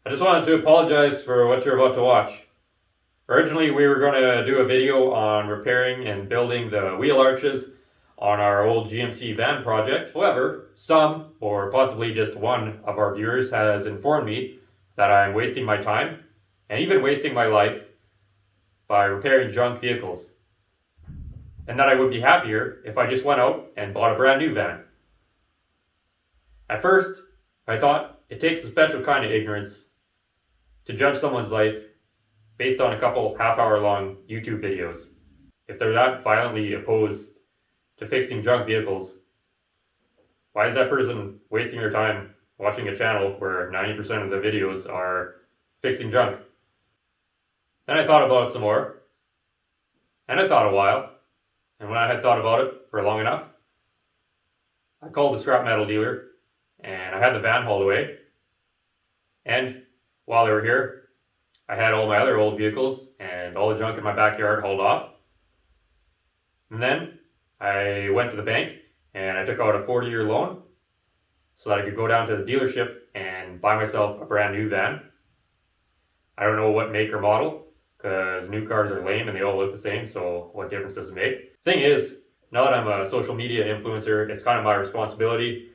I just wanted to apologize for what you're about to watch. Originally, we were going to do a video on repairing and building the wheel arches on our old GMC van project. However, some, or possibly just one of our viewers has informed me that I'm wasting my time, and even wasting my life, by repairing junk vehicles. And that I would be happier if I just went out and bought a brand new van. At first, I thought it takes a special kind of ignorance to judge someone's life based on a couple half-hour long YouTube videos. If they're that violently opposed to fixing junk vehicles, why is that person wasting their time watching a channel where 90% of the videos are fixing junk? Then I thought about it some more, and I thought a while, and when I had thought about it for long enough, I called the scrap metal dealer, and I had the van hauled away, and while they were here, I had all my other old vehicles and all the junk in my backyard hauled off. And then I went to the bank and I took out a 40-year loan so that I could go down to the dealership and buy myself a brand new van. I don't know what make or model, because new cars are lame and they all look the same, so what difference does it make? Thing is, now that I'm a social media influencer, it's kind of my responsibility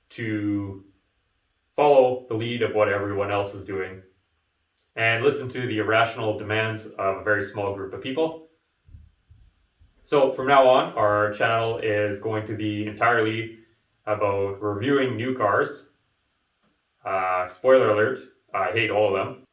to follow the lead of what everyone else is doing and listen to the irrational demands of a very small group of people. So from now on, our channel is going to be entirely about reviewing new cars. Spoiler alert, I hate all of them.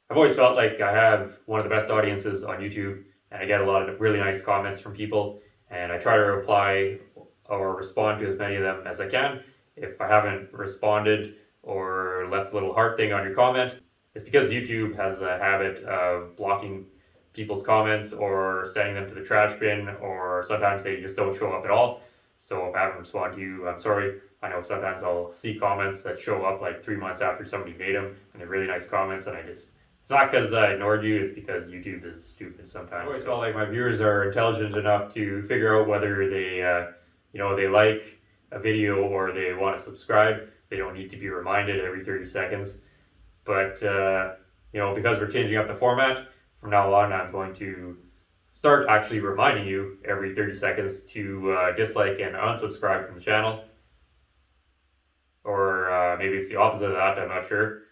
I've always felt like I have one of the best audiences on YouTube, and I get a lot of really nice comments from people, and I try to reply or respond to as many of them as I can. If I haven't responded or left a little heart thing on your comment, it's because YouTube has a habit of blocking people's comments or sending them to the trash bin, or sometimes they just don't show up at all. So if I haven't responded to you, I'm sorry. I know sometimes I'll see comments that show up like 3 months after somebody made them, and they're really nice comments, and it's not because I ignored you, it's because YouTube is stupid sometimes. I always felt like my viewers are intelligent enough to figure out whether they, they like a video or they want to subscribe. They don't need to be reminded every 30 seconds. But, because we're changing up the format, from now on I'm going to start actually reminding you every 30 seconds to dislike and unsubscribe from the channel. Or maybe it's the opposite of that, I'm not sure.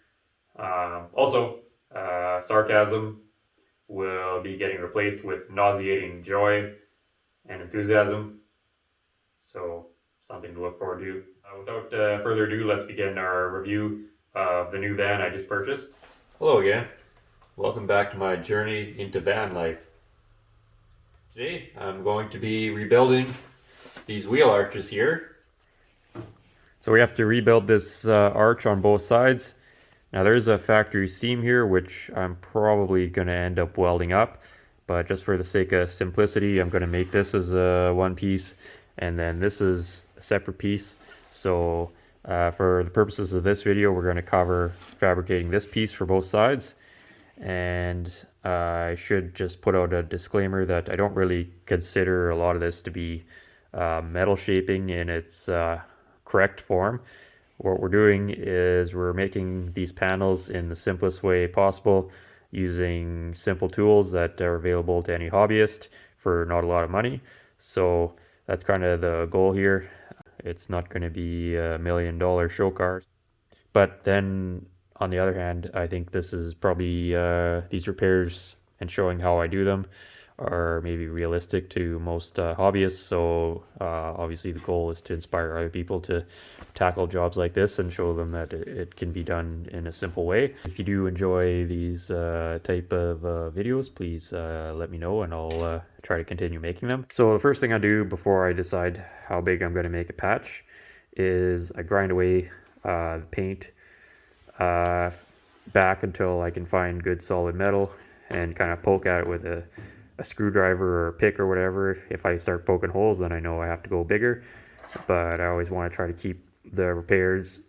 Also, sarcasm will be getting replaced with nauseating joy and enthusiasm. So, something to look forward to. Without further ado, let's begin our review of the new van I just purchased. Hello again. Welcome back to my journey into van life. Today I'm going to be rebuilding these wheel arches here. So we have to rebuild this arch on both sides. Now there's a factory seam here which I'm probably going to end up welding up, but just for the sake of simplicity I'm going to make this as a one piece, and then this is a separate piece. So for the purposes of this video, we're going to cover fabricating this piece for both sides. And I should just put out a disclaimer that I don't really consider a lot of this to be metal shaping in its correct form. What we're doing is we're making these panels in the simplest way possible using simple tools that are available to any hobbyist for not a lot of money. So that's kind of the goal here. It's not going to be $1 million show cars. But then, on the other hand, I think this is probably, these repairs and showing how I do them are maybe realistic to most hobbyists. So obviously the goal is to inspire other people to tackle jobs like this and show them that it can be done in a simple way. If you do enjoy these type of videos, please let me know and I'll try to continue making them. So the first thing I do before I decide how big I'm going to make a patch is I grind away the paint back until I can find good solid metal and kind of poke at it with a screwdriver or a pick or whatever. If I start poking holes, then I know I have to go bigger, but I always want to try to keep the repairs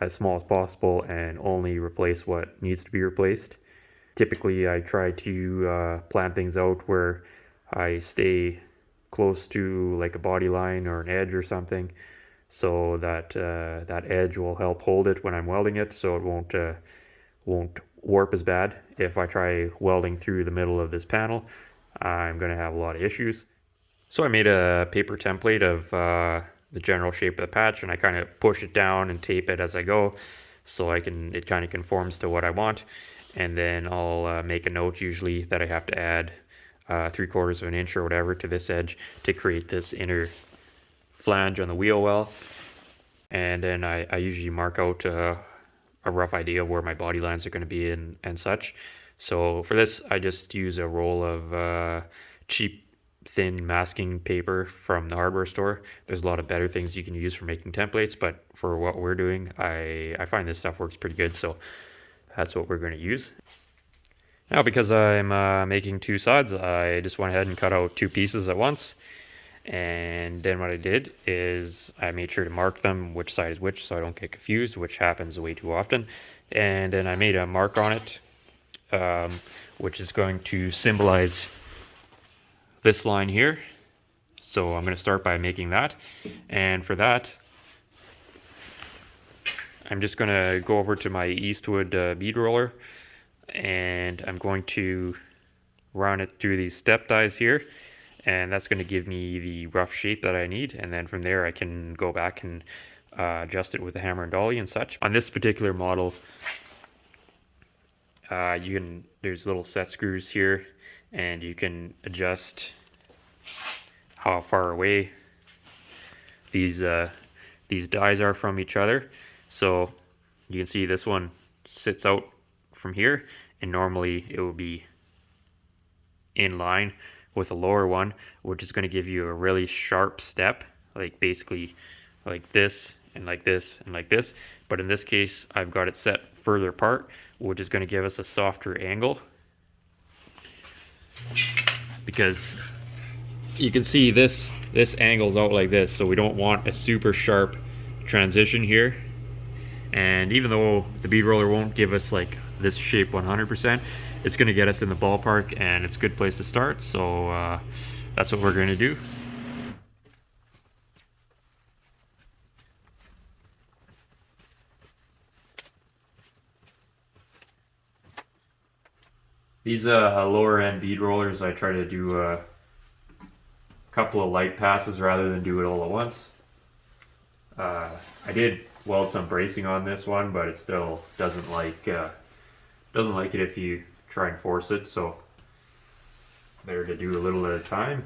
as small as possible and only replace what needs to be replaced. Typically I try to plan things out where I stay close to like a body line or an edge or something, so that that edge will help hold it when I'm welding it, so it won't won't warp as bad. If I try welding through the middle of this panel, I'm going to have a lot of issues. So I made a paper template of the general shape of the patch, and I kind of push it down and tape it as I go, so it kind of conforms to what I want. And then I'll make a note usually that I have to add 3/4 of an inch or whatever to this edge to create this inner flange on the wheel well. And then I usually mark out a rough idea of where my body lines are going to be and such. So for this, I just use a roll of cheap thin masking paper from the hardware store. There's a lot of better things you can use for making templates, but for what we're doing, I find this stuff works pretty good, so that's what we're going to use. Now, because I'm making two sides, I just went ahead and cut out two pieces at once. And then what I did is I made sure to mark them which side is which, so I don't get confused, which happens way too often. And then I made a mark on it, which is going to symbolize this line here. So I'm going to start by making that. And for that, I'm just going to go over to my Eastwood bead roller, and I'm going to run it through these step dies here. And that's going to give me the rough shape that I need, and then from there I can go back and adjust it with the hammer and dolly and such. On this particular model, there's little set screws here, and you can adjust how far away these dies are from each other. So you can see this one sits out from here, and normally it would be in line with a lower one, which is going to give you a really sharp step, like basically like this and like this and like this. But in this case, I've got it set further apart, which is going to give us a softer angle, because you can see this angles out like this, so we don't want a super sharp transition here. And even though the bead roller won't give us like this shape 100%, it's going to get us in the ballpark, and it's a good place to start. So that's what we're going to do. These lower end bead rollers, I try to do a couple of light passes rather than do it all at once. I did weld some bracing on this one, but it still doesn't like it if you try and force it, so better to do a little at a time.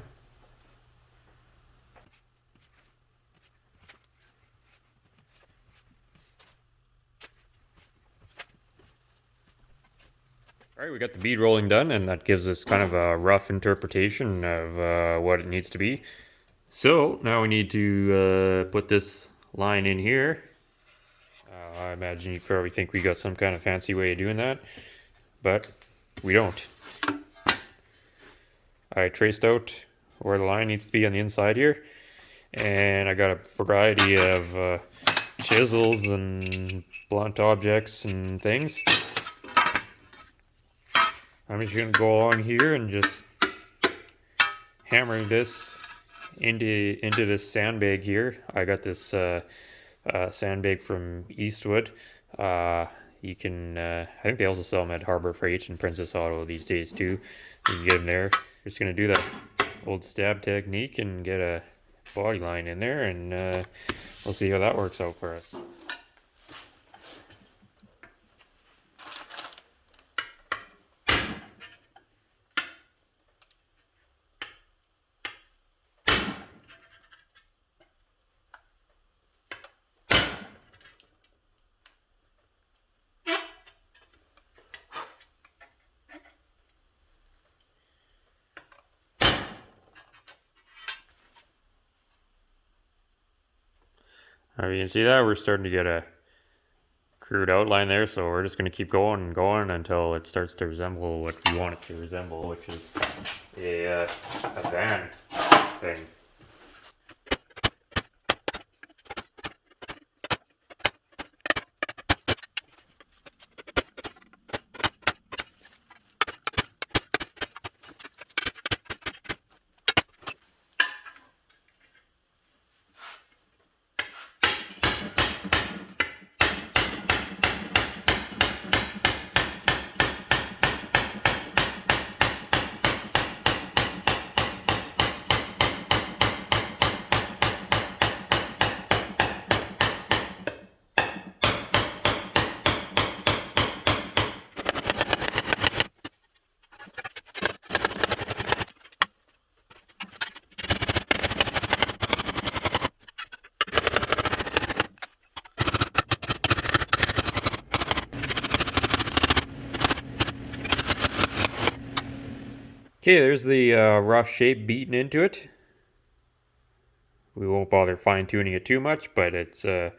Alright, we got the bead rolling done, and that gives us kind of a rough interpretation of what it needs to be. So now we need to put this line in here. I imagine you probably think we got some kind of fancy way of doing that, but we don't. I traced out where the line needs to be on the inside here, and I got a variety of chisels and blunt objects and things. I'm just going to go along here and just hammering this into this sandbag here. I got this sandbag from Eastwood. You can, I think they also sell them at Harbor Freight and Princess Auto these days too. You can get them there. Just going to do that old stab technique and get a body line in there, and we'll see how that works out for us. You can see that we're starting to get a crude outline there, so we're just going to keep going and going until it starts to resemble what we want it to resemble, which is a van thing. Okay, there's the rough shape beaten into it. We won't bother fine-tuning it too much, but it's I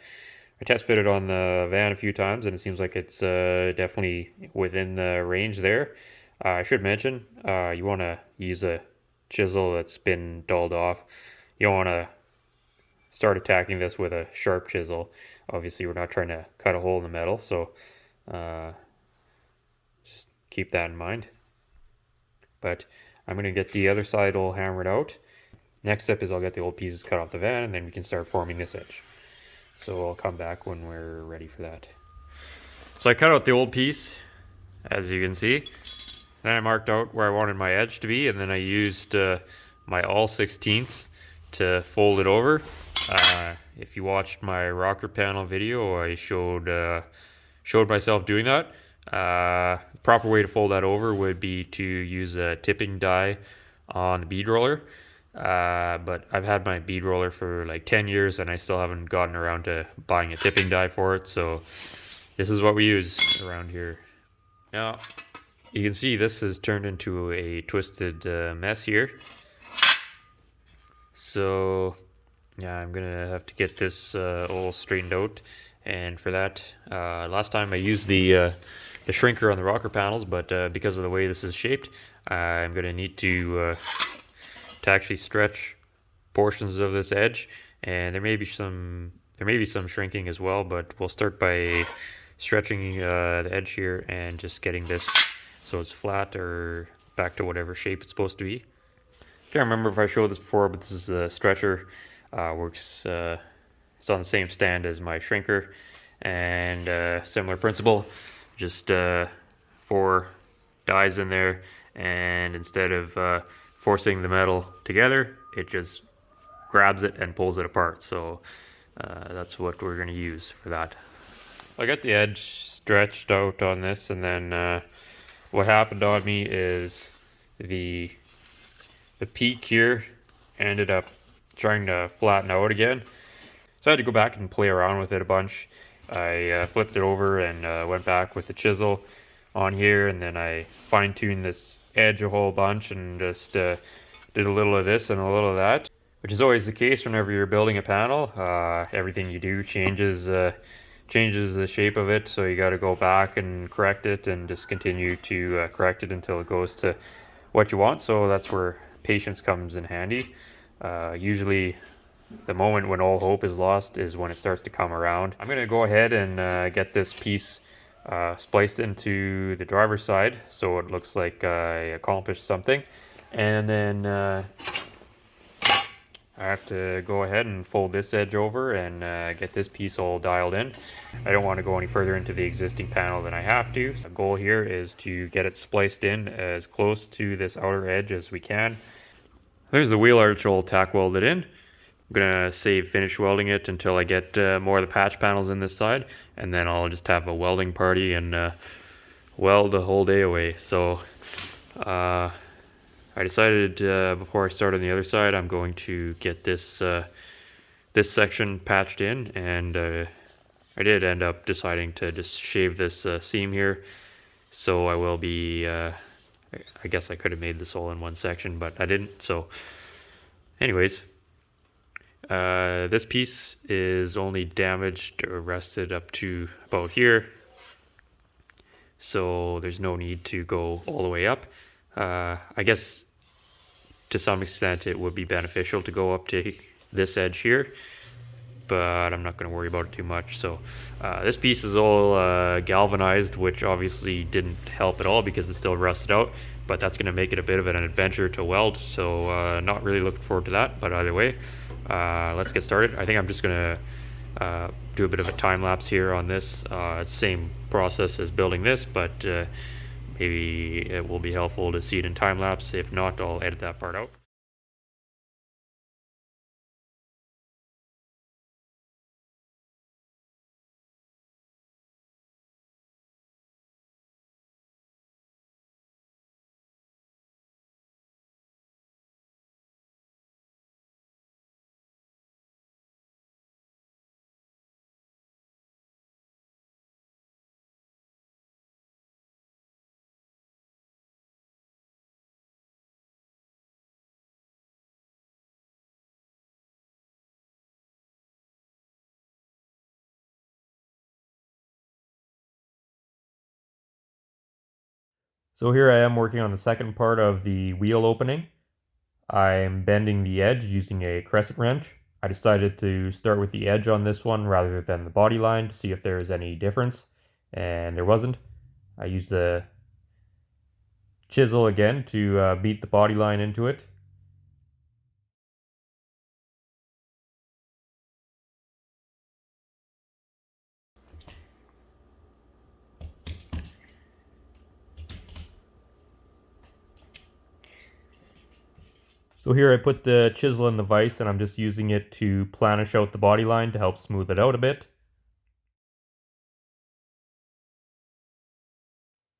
test fitted on the van a few times, and it seems like it's definitely within the range there. I should mention, you want to use a chisel that's been dulled off. You don't want to start attacking this with a sharp chisel. Obviously, we're not trying to cut a hole in the metal, so uh, just keep that in mind. But I'm going to get the other side all hammered out. Next step is I'll get the old pieces cut off the van, and then we can start forming this edge. So I'll come back when we're ready for that. So I cut out the old piece, as you can see. Then I marked out where I wanted my edge to be, and then I used my all 16ths to fold it over. If you watched my rocker panel video, I showed myself doing that. Proper way to fold that over would be to use a tipping die on the bead roller. But I've had my bead roller for like 10 years and I still haven't gotten around to buying a tipping die for it, so this is what we use around here. Now, you can see this has turned into a twisted mess here. So, yeah, I'm gonna have to get this all straightened out, and for that, last time I used the shrinker on the rocker panels, but because of the way this is shaped, I'm gonna need to actually stretch portions of this edge, and there may be some shrinking as well, but we'll start by stretching the edge here and just getting this so it's flat or back to whatever shape it's supposed to be. Can't remember if I showed this before, but this is the stretcher. Works. It's on the same stand as my shrinker, and similar principle. Just 4 dies in there, and instead of forcing the metal together, it just grabs it and pulls it apart. So that's what we're going to use for that. I got the edge stretched out on this, and then what happened on me is the peak here ended up trying to flatten out again. So I had to go back and play around with it a bunch. I flipped it over and went back with the chisel on here, and then I fine-tuned this edge a whole bunch and just did a little of this and a little of that, which is always the case whenever you're building a panel. Everything you do changes the shape of it, so you got to go back and correct it and just continue to correct it until it goes to what you want. So that's where patience comes in handy. Usually the moment when all hope is lost is when it starts to come around. I'm going to go ahead and get this piece spliced into the driver's side so it looks like I accomplished something, and then I have to go ahead and fold this edge over and get this piece all dialed in. I don't want to go any further into the existing panel than I have to. So the goal here is to get it spliced in as close to this outer edge as we can. There's the wheel arch all tack welded in. I'm gonna save finish welding it until I get more of the patch panels in this side, and then I'll just have a welding party and weld the whole day away. So I decided before I start on the other side, I'm going to get this this section patched in, and I did end up deciding to just shave this seam here. So I will be, I guess I could have made this all in one section, but I didn't. So anyways, this piece is only damaged or rusted up to about here, so there's no need to go all the way up. I guess to some extent it would be beneficial to go up to this edge here, but I'm not going to worry about it too much. So this piece is all galvanized, which obviously didn't help at all because it's still rusted out, but that's going to make it a bit of an adventure to weld, so not really looking forward to that. But either way, let's get started. I think I'm just going to do a bit of a time lapse here on this. Same process as building this, but maybe it will be helpful to see it in time lapse. If not, I'll edit that part out. So here I am working on the second part of the wheel opening. I'm bending the edge using a crescent wrench. I decided to start with the edge on this one rather than the body line to see if there was any difference, and there wasn't. I used the chisel again to beat the body line into it. So here I put the chisel in the vise and I'm just using it to planish out the body line to help smooth it out a bit.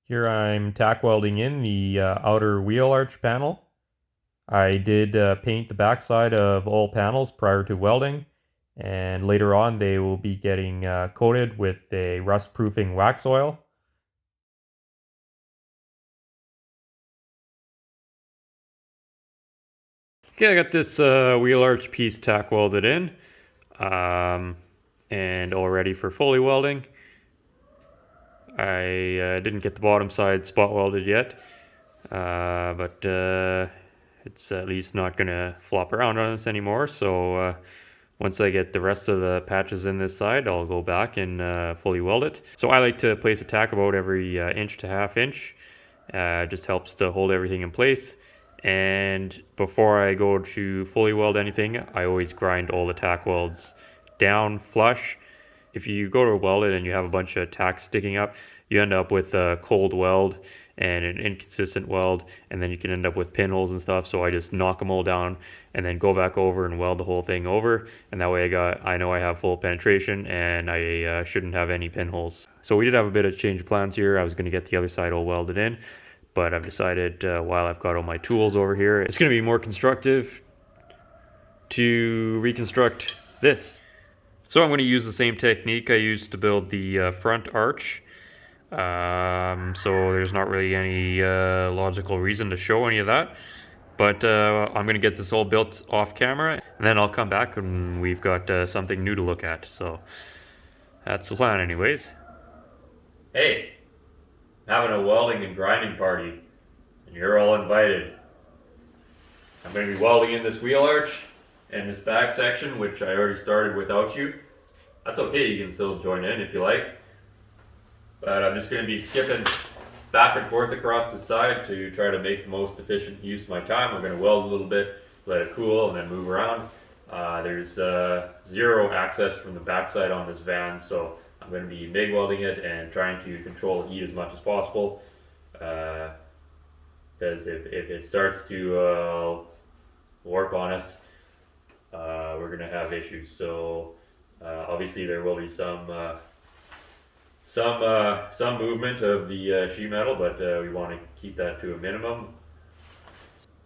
Here I'm tack welding in the outer wheel arch panel. I did paint the backside of all panels prior to welding, and later on they will be getting coated with a rust proofing wax oil. Okay, I got this wheel arch piece tack welded in and all ready for fully welding. I didn't get the bottom side spot welded yet, but it's at least not going to flop around on us anymore. So once I get the rest of the patches in this side, I'll go back and fully weld it. So I like to place a tack about every inch to half inch. Just helps to hold everything in place. And before I go to fully weld anything, I always grind all the tack welds down flush. If you go to weld it and you have a bunch of tack sticking up, you end up with a cold weld and an inconsistent weld, and then you can end up with pinholes and stuff. So I just knock them all down and then go back over and weld the whole thing over, and that way I know I have full penetration and I shouldn't have any pinholes. So we did have a bit of change of plans here. I was going to get the other side all welded in, but I've decided while I've got all my tools over here, it's going to be more constructive to reconstruct this. So I'm going to use the same technique I used to build the front arch. So there's not really any logical reason to show any of that. But I'm going to get this all built off camera, and then I'll come back and we've got something new to look at. So that's the plan anyways. Hey, I'm having a welding and grinding party, and you're all invited. I'm going to be welding in this wheel arch and this back section, which I already started without you. That's okay, you can still join in if you like. But I'm just going to be skipping back and forth across the side to try to make the most efficient use of my time. I'm going to weld a little bit, let it cool, and then move around. There's zero access from the backside on this van, so I'm going to be MIG welding it and trying to control heat as much as possible. Because if it starts to warp on us, we're going to have issues. So obviously there will be some movement of the sheet metal, but we want to keep that to a minimum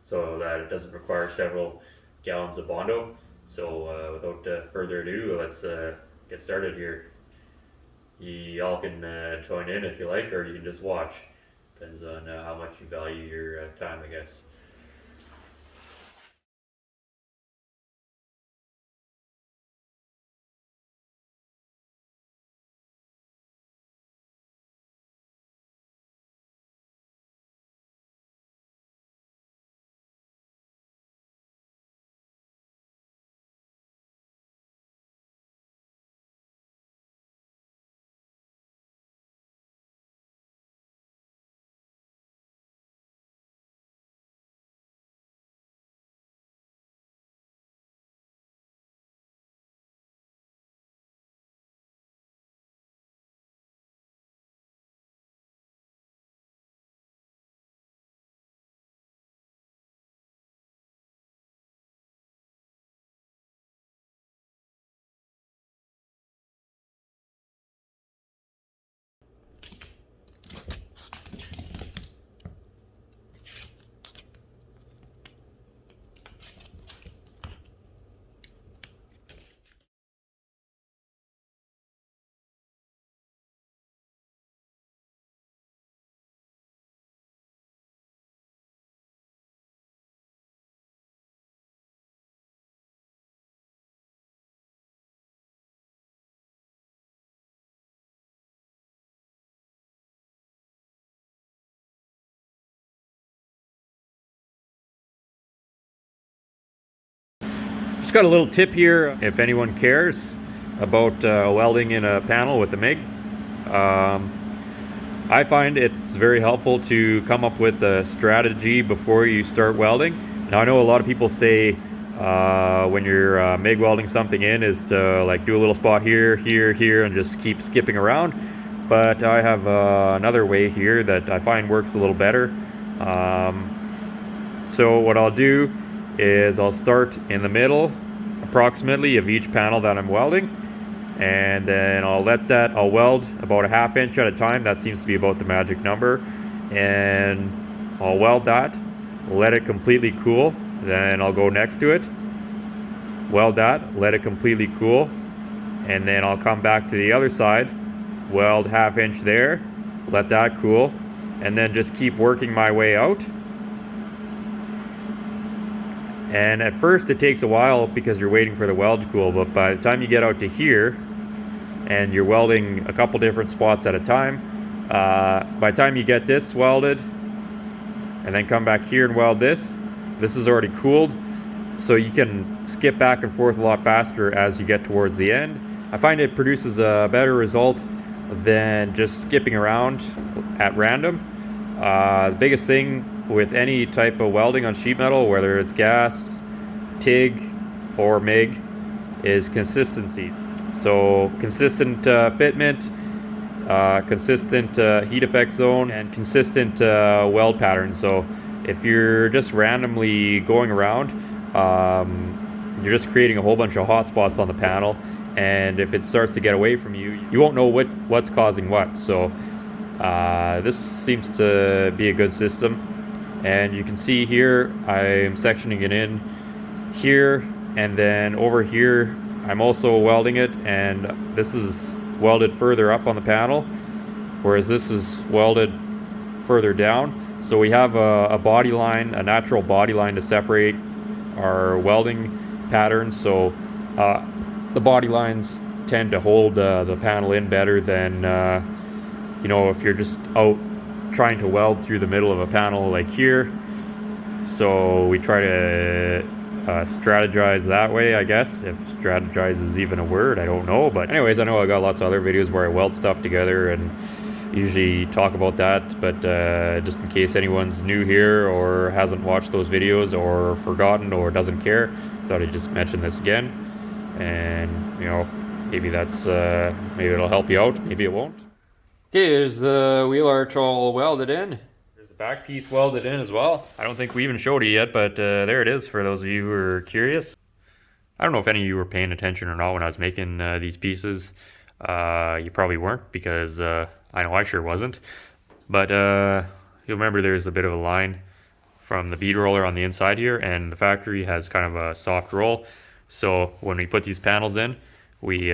so that it doesn't require several gallons of Bondo. So without further ado, let's get started here. Y'all can join in if you like, or you can just watch. Depends on how much you value your time, I guess. Just got a little tip here if anyone cares about welding in a panel with a MIG. I find it's very helpful to come up with a strategy before you start welding. Now I know a lot of people say when you're MIG welding something in is to like do a little spot here, here, here, and just keep skipping around. But I have another way here that I find works a little better. So what I'll do is I'll start in the middle approximately of each panel that I'm welding, and then I'll weld about a 1/2 inch at a time. That seems to be about the magic number, and I'll weld that, let it completely cool, then I'll go next to it, weld that, let it completely cool, and then I'll come back to the other side, weld 1/2 inch there, let that cool, and then just keep working my way out. And at first it takes a while because you're waiting for the weld to cool, but by the time you get out to here and you're welding a couple different spots at a time, by the time you get this welded and then come back here and weld this is already cooled, so you can skip back and forth a lot faster as you get towards the end. I find it produces a better result than just skipping around at random. The biggest thing with any type of welding on sheet metal, whether it's gas, TIG, or MIG, is consistency. So consistent fitment, consistent heat effect zone, and consistent weld pattern. So if you're just randomly going around, you're just creating a whole bunch of hot spots on the panel, and if it starts to get away from you, you won't know what's causing what. So this seems to be a good system. And you can see here I'm sectioning it in here, and then over here I'm also welding it, and this is welded further up on the panel, whereas this is welded further down. So we have a body line, a natural body line to separate our welding patterns. So the body lines tend to hold the panel in better than you know, if you're just out trying to weld through the middle of a panel like here. So we try to strategize that way, I guess. If strategize is even a word, I don't know. But anyways, I know I got lots of other videos where I weld stuff together and usually talk about that. But just in case anyone's new here or hasn't watched those videos or forgotten or doesn't care, thought I'd just mention this again. And you know, maybe that's maybe it'll help you out, maybe it won't. Okay, there's the wheel arch all welded in. There's the back piece welded in as well. I don't think we even showed it yet, but there it is for those of you who are curious. I don't know if any of you were paying attention or not when I was making these pieces. You probably weren't, because I know I sure wasn't. But you'll remember there's a bit of a line from the bead roller on the inside here, and the factory has kind of a soft roll. So when we put these panels in, we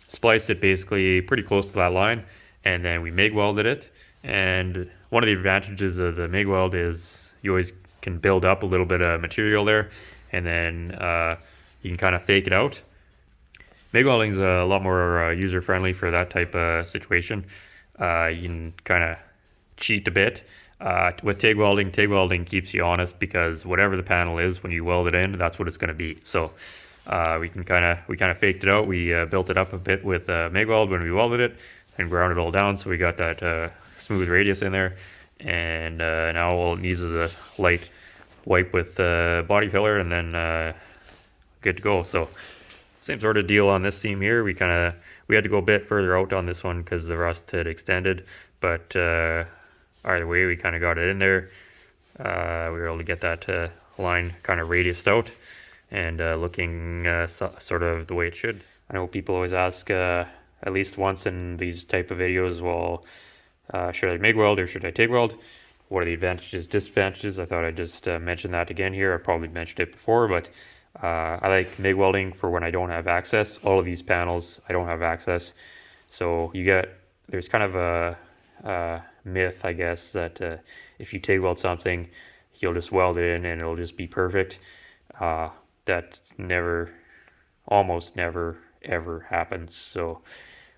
spliced it basically pretty close to that line, and then we MIG welded it. And one of the advantages of the MIG weld is you always can build up a little bit of material there, and then you can kind of fake it out. MIG welding is a lot more user friendly for that type of situation. You can kind of cheat a bit. With TIG welding keeps you honest, because whatever the panel is when you weld it in, that's what it's going to be. So we kind of faked it out. We built it up a bit with MIG weld when we welded it, and ground it all down, so we got that smooth radius in there. And now all it needs is a light wipe with body filler, and then good to go. So same sort of deal on this seam here. We had to go a bit further out on this one because the rust had extended, but either way we kind of got it in there. We were able to get that line kind of radiused out and looking sort of the way it should. I know people always ask at least once in these type of videos, well, should I MIG weld or should I TIG weld? What are the advantages, disadvantages? I thought I'd just mention that again here. I probably mentioned it before, but I like MIG welding for when I don't have access. All of these panels, I don't have access. So there's kind of a myth, I guess, that if you TIG weld something, you'll just weld it in and it'll just be perfect. That almost never, ever happens. So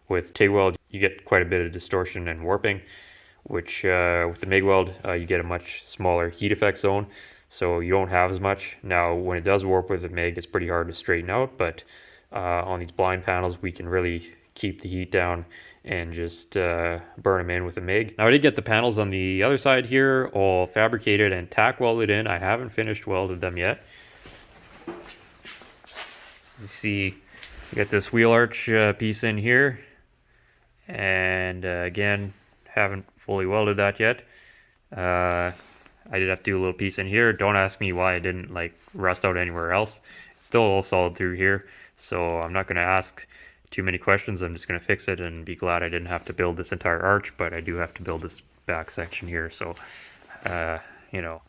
with TIG weld, you get quite a bit of distortion and warping, which with the MIG weld, you get a much smaller heat effect zone. so you don't have as much. Now when it does warp with a MIG, it's pretty hard to straighten out, but on these blind panels we can really keep the heat down and just burn them in with a MIG. Now I did get the panels on the other side here all fabricated and tack welded in. I haven't finished welded them yet. You see, we got this wheel arch piece in here, and again, haven't fully welded that yet. I did have to do a little piece in here. Don't ask me why it didn't like rust out anywhere else. It's still all solid through here, so I'm not going to ask too many questions. I'm just going to fix it and be glad I didn't have to build this entire arch, but I do have to build this back section here, so you know,